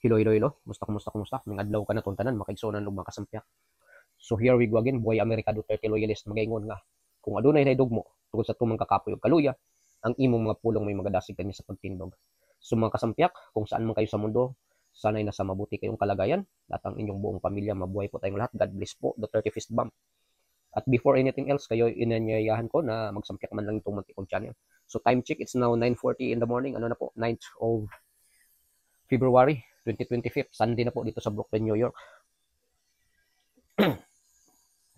Hello, hello, hello. Kumusta? May adlaw ka na tuntanan, makaigsonan ug makasampyak. So here we go again, Boy America Duterte loyalist magaingon nga kung adunay naidugmo tungod sa tumang kakapoy ug kaluya, ang imong mga pulong may magadasig kanya sa pagtindog. So mga kasampyak, kung saan man kayo sa mundo, sanay nasa mabuti kayong kalagayan at ang inyong buong pamilya mabuhay po tayong lahat. God bless po, Duterte Fist Bump. At before anything else, kayo inanyayahan ko na magsampyak man lang itong muntikong channel. So time check, it's now 9:40 in the morning. Ano na po, 9th of February 2025, Sunday na po dito sa Brooklyn, New York.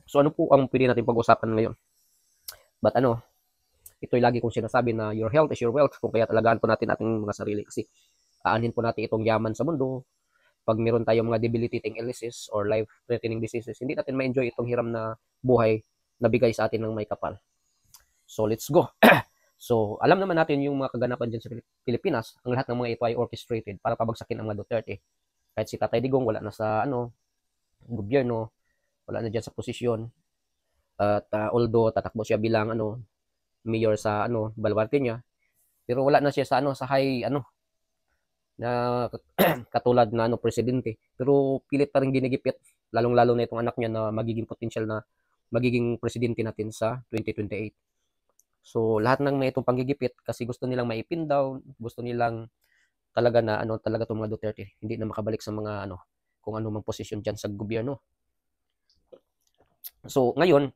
So ano po ang pwede natin pag-usapan ngayon? But ito'y lagi kong sinasabi na your health is your wealth, kung kaya talagaan po natin ating mga sarili kasi aanhin po natin itong yaman sa mundo. Pag meron tayong mga debilitating illnesses or life-threatening diseases, hindi natin ma-enjoy itong hiram na buhay na bigay sa atin ng may kapal. So let's go. So, alam naman natin yung mga kaganapan dyan sa Pilipinas, ang lahat ng mga ito ay orchestrated para pabagsakin ang mga Duterte. Kahit si Tatay Digong wala na sa gobyerno, wala na dyan sa posisyon. At although tatakbo siya bilang mayor sa baluarte niya, pero wala na siya sa sa high na katulad na presidente. Pero pilit pa rin ginigipit, lalong-lalo na itong anak niya na magiging potential na magiging presidente natin sa 2028. So, lahat ng may itong panggigipit kasi gusto nilang maipin down, gusto nilang talaga na talaga itong mga Duterte, hindi na makabalik sa mga kung ano mang posisyon dyan sa gobyerno. So, ngayon,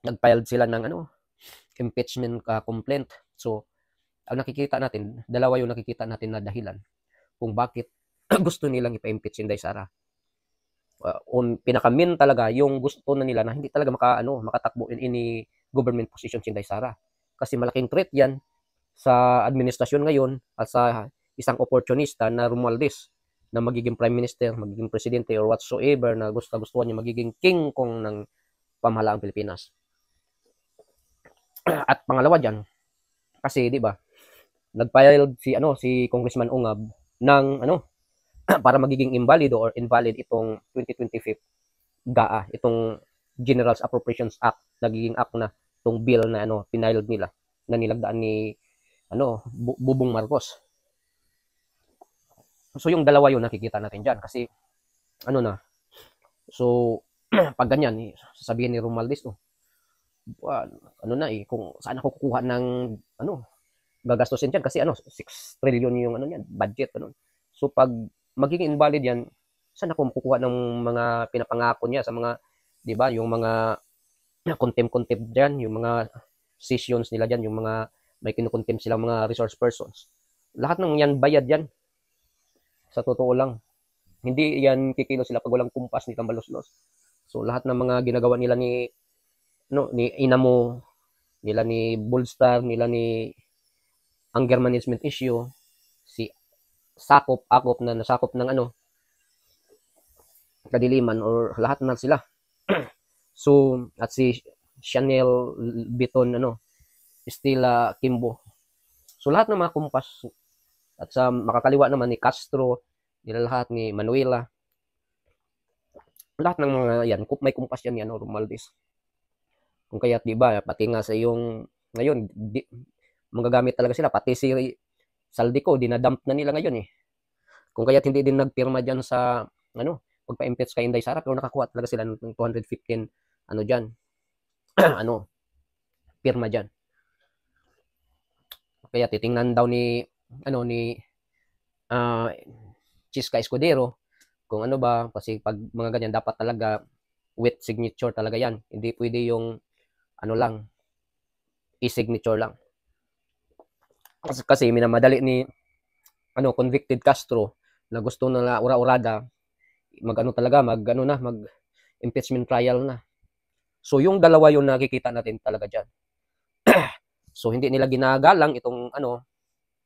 nag-filed sila ng impeachment complaint. So, ang nakikita natin, dalawa yung nakikita natin na dahilan kung bakit gusto nilang ipa-impeach si Inday Sara. Pinaka-main talaga yung gusto na nila na hindi talaga makatakbo in any government position si Inday Sara. Kasi malaking threat yan sa administrasyon ngayon at sa isang opportunista na Romualdez na magiging prime minister, magiging presidente or whatsoever na gusto-gustuhan niya magiging king kong ng pamahalaang Pilipinas. At pangalawa dyan, kasi di ba, nag-file si Congressman Ungab ng para magiging invalid itong 2025 GAA, itong General's Appropriations Act, nagiging act na itong bill na piniled nila na nilagdaan ni Bubong Marcos. So yung dalawa yun nakikita natin dyan kasi so pag ganyan sasabihin ni Romualdez kung saan ako kukuha ng gagastusin dyan kasi 6 trillion yung yan, budget So pag magiging invalid yan, saan ako kukuha ng mga pinapangako niya sa mga, di ba, yung mga contempt dyan, yung mga sessions nila dyan, yung mga may kinukontempt silang mga resource persons. Lahat ng yan bayad yan. Sa totoo lang. Hindi yan kikilo sila pag walang kumpas ni Tambalos-los. So lahat ng mga ginagawa nila ni Inamo, nila ni Bullstar, nila ni anger management issue, si akop na nasakop ng kadiliman or lahat na sila. So at si Chanel Biton Stella Kimbo. So lahat ng mga kumpas at sa makakaliwa naman ni Castro, nila lahat ni Manuela. Lahat ng mga yan, may kumpas yan Romualdez. Kung kaya di ba, pati nga sa yung ngayon, magagamit talaga sila, pati si Saldico, dinadump na nila ngayon Kung kaya hindi din nagpirma dyan sa pagpa-impeach kay Inday Sara, pero nakakuha talaga sila ng 215 dyan. Pirma dyan. Kaya titingnan daw ni Chiska Escudero kung ba, kasi pag mga ganyan dapat talaga with signature talaga yan. Hindi pwede yung lang, e-signature lang. Kasi minamadali ni convicted Castro na gusto na ura-urada mag impeachment trial na. So yung dalawa yung nakikita natin talaga diyan. So hindi nila ginagalang itong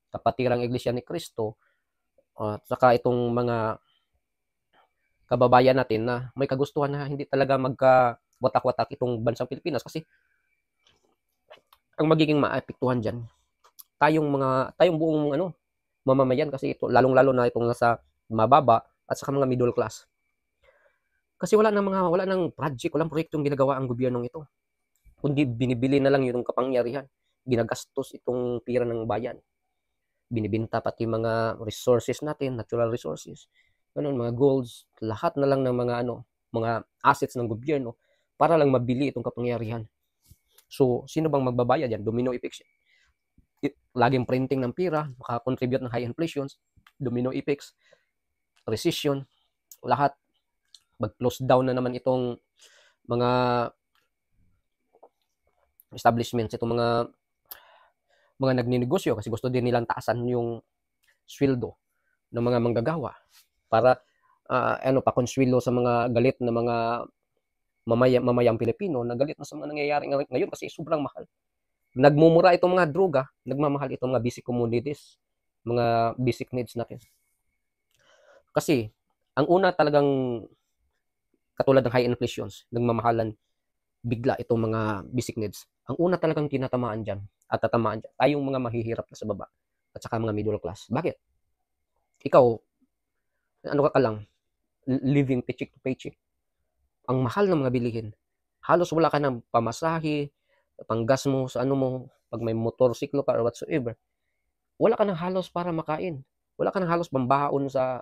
kapatirang Iglesia ni Cristo at saka itong mga kababayan natin na may kagustuhan na hindi talaga magka-watak-watak itong bansang Pilipinas kasi ang magiging maapektuhan diyan tayong buong mamamayan kasi ito lalong-lalo na itong nasa mababa at saka mga middle class. Kasi wala nang project, walang proyektong ginagawa ang gobyernong ito. Kundi binibili na lang yung kapangyarihan, ginagastos itong pira ng bayan. binibenta pati mga resources natin, natural resources, ganun, mga golds, lahat na lang ng mga assets ng gobyerno para lang mabili itong kapangyarihan. So, sino bang magbabayad yan? Domino effects. Laging printing ng pera, makakontribute ng high inflations, domino effects, recession, lahat. Mag-close down na naman itong mga establishments, itong mga nagninegosyo kasi gusto din nilang taasan yung sweldo ng mga manggagawa para pakonswelo sa mga galit na mga mamayang Pilipino na galit na sa mga nangyayari ngayon kasi sobrang mahal. Nagmumura itong mga droga, nagmamahal itong mga basic commodities, mga basic needs natin. Kasi ang una talagang katulad ng high inflations, nagmamahalan bigla itong mga basic needs. Ang una talagang tinatamaan dyan at tatamaan dyan, tayong mga mahihirap na sa baba at saka mga middle class. Bakit? Ikaw, ano ka lang, living paycheck to paycheck. Ang mahal ng mga bilihin. Halos wala ka ng pamasahe, panggas mo sa pag may motorsiklo ka or whatsoever. Wala ka ng halos para makain. Wala ka ng halos pambaon sa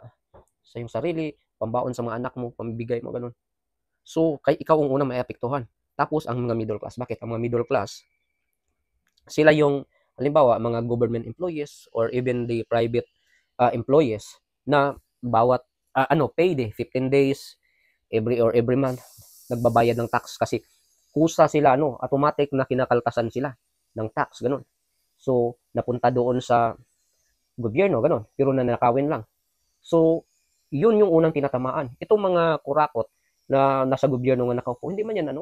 iyong sarili, pambaon sa mga anak mo, pambigay mo, ganun. So, ikaw ang unang maapektuhan. Tapos, ang mga middle class. Bakit? Ang mga middle class, sila yung, halimbawa, mga government employees or even the private employees na bawat, payday, 15 days, every month, nagbabayad ng tax kasi kusa sila, automatic na kinakaltasan sila ng tax, ganun. So, napunta doon sa gobyerno, ganun, pero nanakawin lang. So, yun yung unang tinatamaan. Itong mga kurakot na nasa gobyerno nga nakaupo, hindi man yan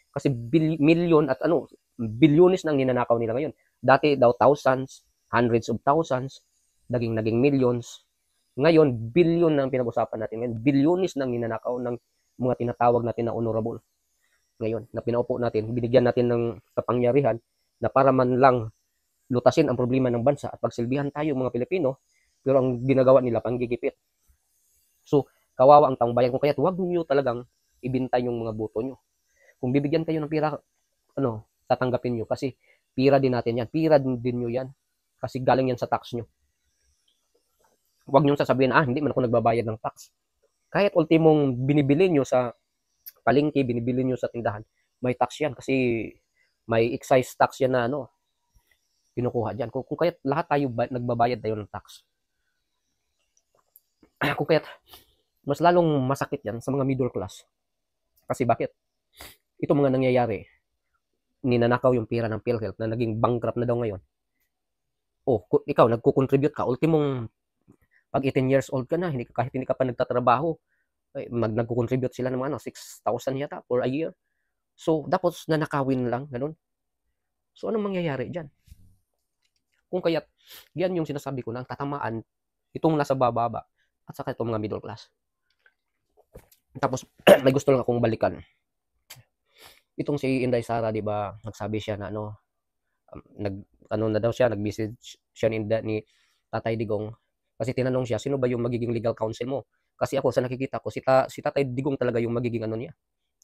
kasi million at bilyones nang ninanakaw nila ngayon. Dati daw thousands, hundreds of thousands, naging millions. Ngayon, billion na ang pinag-usapan natin. Ngayon, bilyones nang ninanakaw ng mga tinatawag natin na honorable. Ngayon, na pinaupo natin, binigyan natin ng kapangyarihan na para man lang lutasin ang problema ng bansa at pagsilbihan tayo mga Pilipino, pero ang ginagawa nila panggigipit. So, kawawa ang taong bayan. Kung kaya't huwag niyo talagang ibintay yung mga boto nyo. Kung bibigyan kayo ng pira, tatanggapin nyo. Kasi pira din natin yan. Pira din nyo yan. Kasi galing yan sa tax nyo. Huwag nyo sasabihin, hindi man ako nagbabayad ng tax. Kahit ultimong binibili nyo sa palengke, binibili nyo sa tindahan, may tax yan. Kasi may excise tax yan na kinukuha dyan. Kung kaya't lahat tayo nagbabayad tayo ng tax. Kung kaya't mas lalong masakit yan sa mga middle class. Kasi bakit? Ito mga nangyayari, ninanakaw yung pera ng PhilHealth na naging bankrupt na daw ngayon. Ikaw, nagkukontribute ka, ultimong pag 18 years old ka na, kahit hindi ka pa nagtatrabaho, nagkukontribute sila ng 6,000 yata for a year. So, tapos nanakawin lang, ganun. So, anong mangyayari dyan? Kung kaya't, yan yung sinasabi ko na tatamaan itong nasa bababa at saka itong mga middle class. Tapos, may gusto lang akong balikan. Itong si Inday Sara, di ba, nagsabi siya na na daw siya, nag-message siya ni Tatay Digong. Kasi tinanong siya, sino ba yung magiging legal counsel mo? Kasi ako, sa nakikita ko, si Tatay Digong talaga yung magiging niya,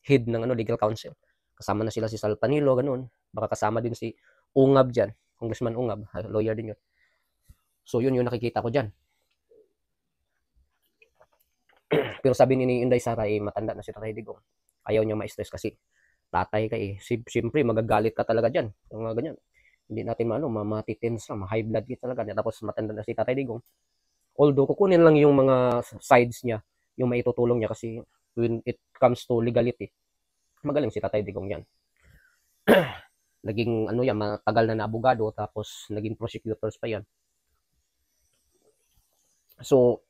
head ng legal counsel. Kasama na sila si Sal Panilo, ganun. Baka kasama din si Ungab dyan, Congressman Ungab, lawyer din yun. So yun yung nakikita ko dyan. Pero sabi ni Inday Sara, matanda na si Tatay Digong. Ayaw niya ma-stress kasi tatay ka siyempre magagalit ka talaga dyan. Yung mga ganyan. Hindi natin matitens na, ma-high blood ka talaga. Tapos matanda na si Tatay Digong. Although, kukunin lang yung mga sides niya, yung maitutulong niya kasi when it comes to legality, magaling si Tatay Digong yan. Naging matagal na abogado, tapos naging prosecutors pa yan. So,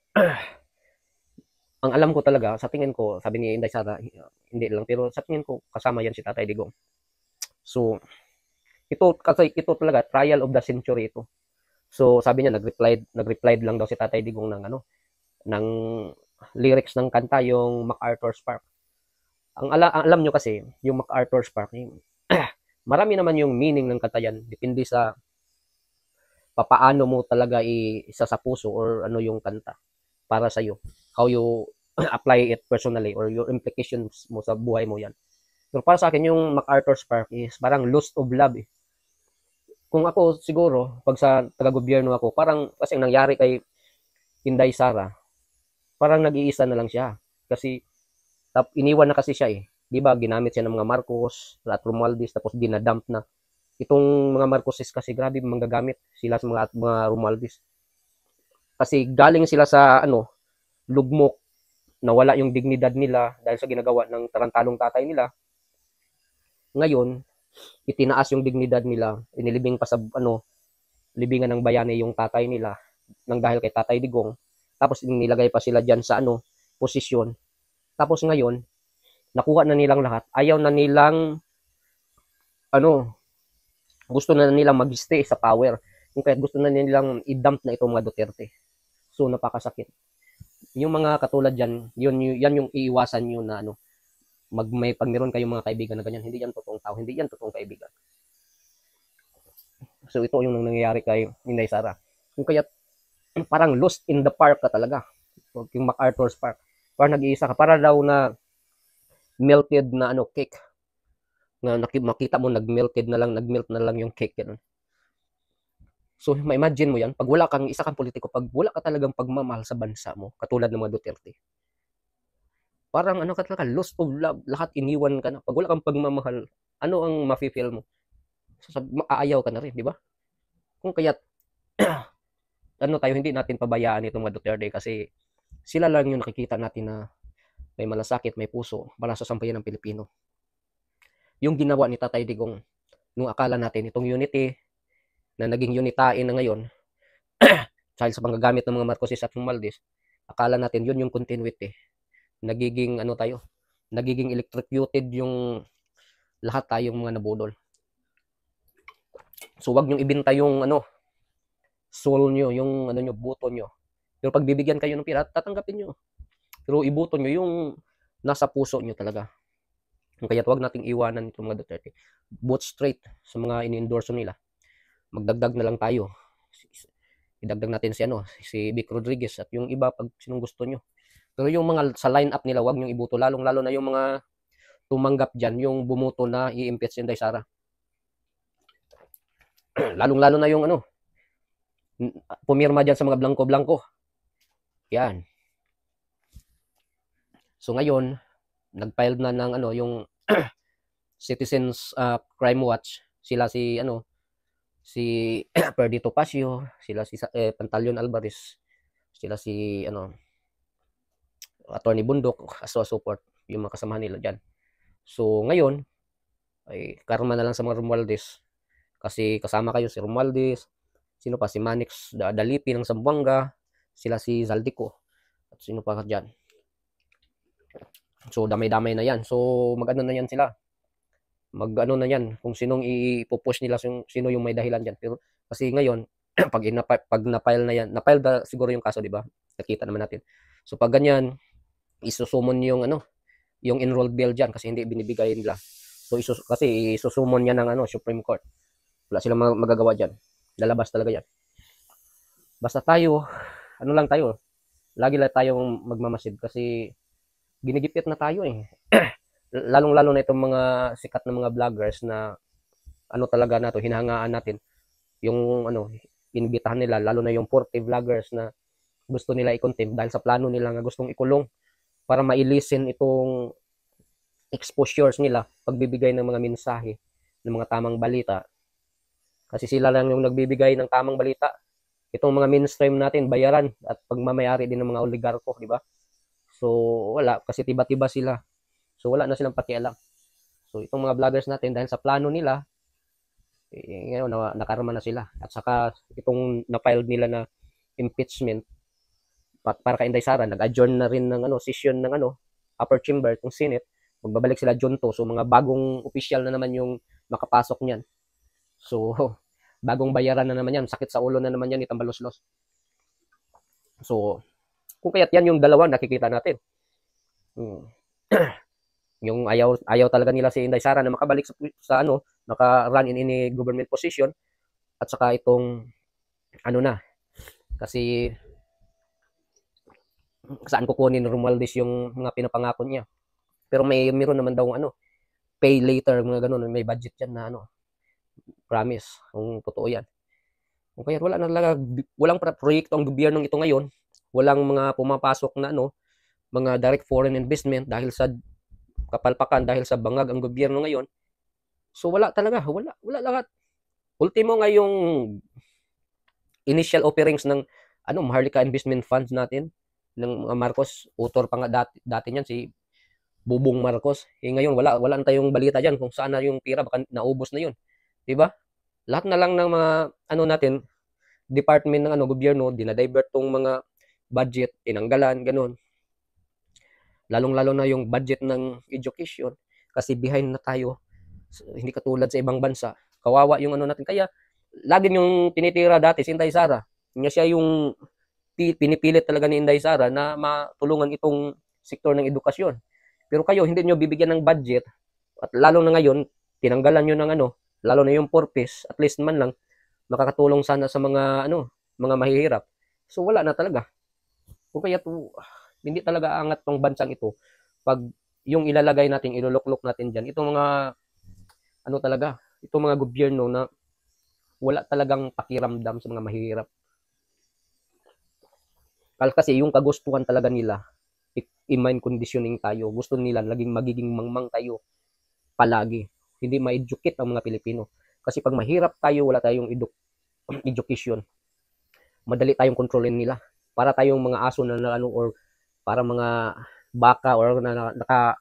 ang alam ko talaga, sa tingin ko, sabi ni Inday Sara, hindi lang, pero sa tingin ko, kasama yan si Tatay Digong. So, ito talaga, trial of the century ito. So, sabi niya, nag-replied lang daw si Tatay Digong ng lyrics ng kanta, yung MacArthur's Park. Ang alam nyo kasi, yung MacArthur's Park, marami naman yung meaning ng kanta yan. Depende sa papaano mo talaga isa sa puso or yung kanta para sa'yo. How you apply it personally or your implications mo sa buhay mo yan. Pero para sa akin, yung MacArthur's Park is parang lost of love. kung ako siguro, pag sa taga-gobyerno ako, parang kasi ang nangyari kay Inday Sara, parang nag-iisa na lang siya. Kasi iniwan na kasi siya eh. 'Di ba? Ginamit siya ng mga Marcos at Romualdez tapos dinadump na. Itong mga Marcoses kasi grabe manggagamit sila sa mga Romualdez. Kasi galing sila sa lugmok, nawala yung dignidad nila dahil sa ginagawa ng tarantalong tatay nila. Ngayon, itinaas yung dignidad nila, inilibing pa sa libingan ng bayani yung tatay nila nang dahil kay Tatay Digong. Tapos nilagay pa sila diyan sa posisyon. Tapos ngayon, nakuha na nilang lahat. Ayaw na nilang gusto na nilang mag-stay sa power. Kung kaya gusto na nilang i-dump na itong mga Duterte. So napakasakit. Yung mga katulad diyan, yan yung iiwasan niyo na pag meron kayong mga kaibigan na ganyan, hindi yan totoong tao, hindi yan totoong kaibigan. So ito yung nangyayari kay Inday Sara. Kung kaya parang lost in the park ka talaga. Yung MacArthur's Park. Parang nag-iisa ka. Para daw na melted na cake. Na makita mo nag-melted na lang, nag-melt na lang yung cake. Ganun. So ma-imagine mo yan. Pag wala kang isa kang politiko, pag wala ka talagang pagmamahal sa bansa mo, katulad ng mga Duterte, parang ka talaga, lost of love, lahat iniwan ka na. Pag wala kang pagmamahal, ano ang mafe-feel mo? So, aayaw ka na rin, di ba? Kung kaya tayo, hindi natin pabayaan itong mga Duterte kasi sila lang yung nakikita natin na may malasakit, may puso para sa sambayan ng Pilipino. Yung ginawa ni Tatay Digong, nung akala natin itong unity na naging unitain na ngayon dahil sa panggagamit ng mga Marcoses at Romualdez, akala natin yun yung continuity. Nagiging nagiging electrocuted yung lahat tayong mga nabudol. So wag niyong ibenta yung soul nyo, yung nyo, buto nyo. Pero pag bibigyan kayo ng pira, tatanggapin nyo. Pero ibuto nyo yung nasa puso nyo talaga. Kaya wag nating iwanan itong mga Duterte. Vote straight sa mga ini-endorse nila. Magdagdag na lang tayo. Idagdag natin si Vic Rodriguez at yung iba pag sinong gusto nyo. Pero yung mga sa line-up nila, wag nyo ibuto. Lalong-lalo na yung mga tumanggap dyan, yung bumuto na i-impeach si Inday Sara. Lalong-lalo na yung pumirma dyan sa mga blanco-blanco. Yan. So ngayon, nag-file na ng yung Citizens Crime Watch. Sila si Perdito Pasio, sila si Pantaleon Alvarez, sila si Attorney Bundok as a support, yung mga kasamahan nila dyan. So ngayon, ay karma na lang sa mga Romualdez. Kasi kasama kayo si Romualdez, sino pa, si Manix Dalipi ng Zamboanga, sila si Zaldico, at sino pa dyan. So damay-damay na yan. So mag-ano na yan sila. Mag-ano na yan kung sinong ipupush nila, sino yung may dahilan dyan. Pero kasi ngayon, pag na-file na yan, na-file na siguro yung kaso, di ba? Nakita naman natin. So pag ganyan, isusumon yung yung enrolled bill dyan kasi hindi binibigay nila. So kasi isusumon yan ng Supreme Court. Wala silang magagawa dyan. Lalabas talaga yan. Basta tayo, lang tayo, lagi lang tayong magmamasid kasi ginigipit na tayo eh. Lalong-lalo na itong mga sikat na mga vloggers na talaga nato, hinahangaan natin. Yung inibitahan nila, lalo na yung 40 vloggers na gusto nila i-contempt dahil sa plano nila nga gustong ikulong para ma-listen itong exposures nila, pagbibigay ng mga mensahe, ng mga tamang balita. Kasi sila lang yung nagbibigay ng tamang balita. Itong mga mainstream natin, bayaran at pagmamayari din ng mga oligarko, di ba? So, wala. Kasi tiba-tiba sila. So, wala na silang pakialam. So, itong mga vloggers natin, dahil sa plano nila, ngayon, nakarama na sila. At saka, itong na-file nila na impeachment, para kay Inday Sara, nag-adjourn na rin ng session ng upper chamber, itong Senate. Magbabalik sila June 2. So, mga bagong official na naman yung makapasok niyan. So, bagong bayaran na naman yan. Sakit sa ulo na naman yan, itang balos-los. So, kung kaya't yan yung dalawa nakikita natin. Yung ayaw talaga nila si Inday Sara na makabalik sa naka-run in any government position. At saka itong kasi saan kukunin Romualdez yung mga pinapangako niya. Pero meron naman daw pay later, mga ganun, may budget yan na Promise, kung totoo yan. Kung kaya wala na talaga, walang proyekto ang gobyernong ito ngayon, walang mga pumapasok na mga direct foreign investment dahil sa kapalpakan, dahil sa bangag ang gobyerno ngayon. So wala talaga, wala lahat. Ultimo nga yung initial offerings ng Maharlika Investment Funds natin ng mga Marcos, author pa nga dati niyan si Bubong Marcos. Ngayon wala na tayong balita diyan kung saan na yung pira, baka naubos na yun. 'Di ba? Lahat na lang ng mga natin, department ng gobyerno, dinadivert tong mga budget, tinanggalan, ganun. Lalong-lalo na yung budget ng education kasi behind na tayo. So, hindi katulad sa ibang bansa. Kawawa yung natin. Kaya lagi yung tinitira dati si Inday Sara. Siya yung pinipilit talaga ni Inday Sara na matulungan itong sektor ng edukasyon. Pero kayo, hindi nyo bibigyan ng budget at lalo na ngayon, tinanggalan nyo ng lalo na yung purpose, at least man lang, makakatulong sana sa mga, mga mahihirap. So, wala na talaga. Kung kaya hindi talaga angat tong bansang ito pag yung ilalagay natin, iluluklok natin dyan, itong mga, talaga, itong mga gobyerno na wala talagang pakiramdam sa mga mahihirap. Kasi yung kagustuhan talaga nila, i-mind conditioning tayo. Gusto nila magiging mangmang tayo palagi. Hindi ma-educate ang mga Pilipino. Kasi pag mahirap tayo, wala tayong education, madali tayong kontrolin nila. Para tayong mga aso na or para mga baka or naka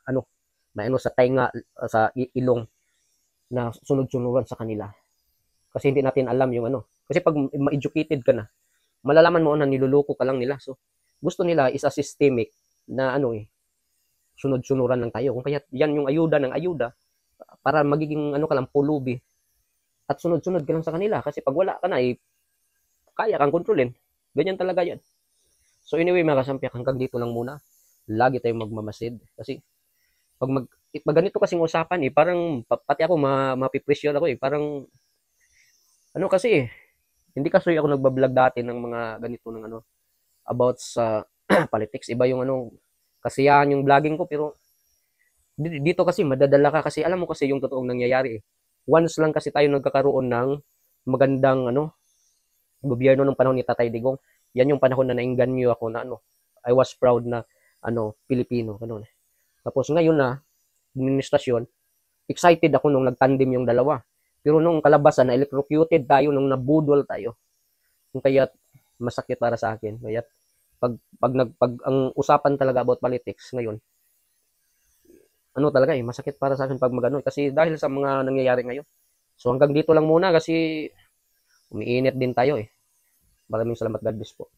sa tainga, sa ilong na sunod-sunuran sa kanila. Kasi hindi natin alam yung Kasi pag ma-educated ka na, malalaman mo na niluloko ka lang nila. So, gusto nila is a systemic na sunod-sunuran lang tayo. Kung kaya yan yung ayuda ng ayuda para magiging ka lang pulubi at sunod-sunod ka lang sa kanila. Kasi pag wala ka na, kaya kang kontrolin. Ganyan talaga yan. So anyway mga kasampiak, hanggang dito lang muna. Lagi tayong magmamasid. Kasi pag ganito kasing usapan parang pati ako mapipressure ako parang kasi hindi kasi ako nagbablog dati ng mga ganito ng about sa politics. Iba yung kasiyahan yung vlogging ko, pero dito kasi madadala ka kasi alam mo kasi yung totoong nangyayari. Once lang kasi tayo nagkakaroon ng magandang gobyerno ng panahon ni Tatay Digong. Yan yung panahon na nainganyo ako na I was proud na Pilipino, ganun. Tapos ngayon na administrasyon, excited ako nung nagtandem yung dalawa. Pero nung kalabasan, na electrocuted tayo, nung nabudol tayo. Kung kaya masakit para sa akin. Kaya pag ang usapan talaga about politics ngayon, talaga masakit para sa akin pag magano kasi dahil sa mga nangyayari ngayon. So hanggang dito lang muna kasi umiinit din tayo. Maraming salamat, God bless po.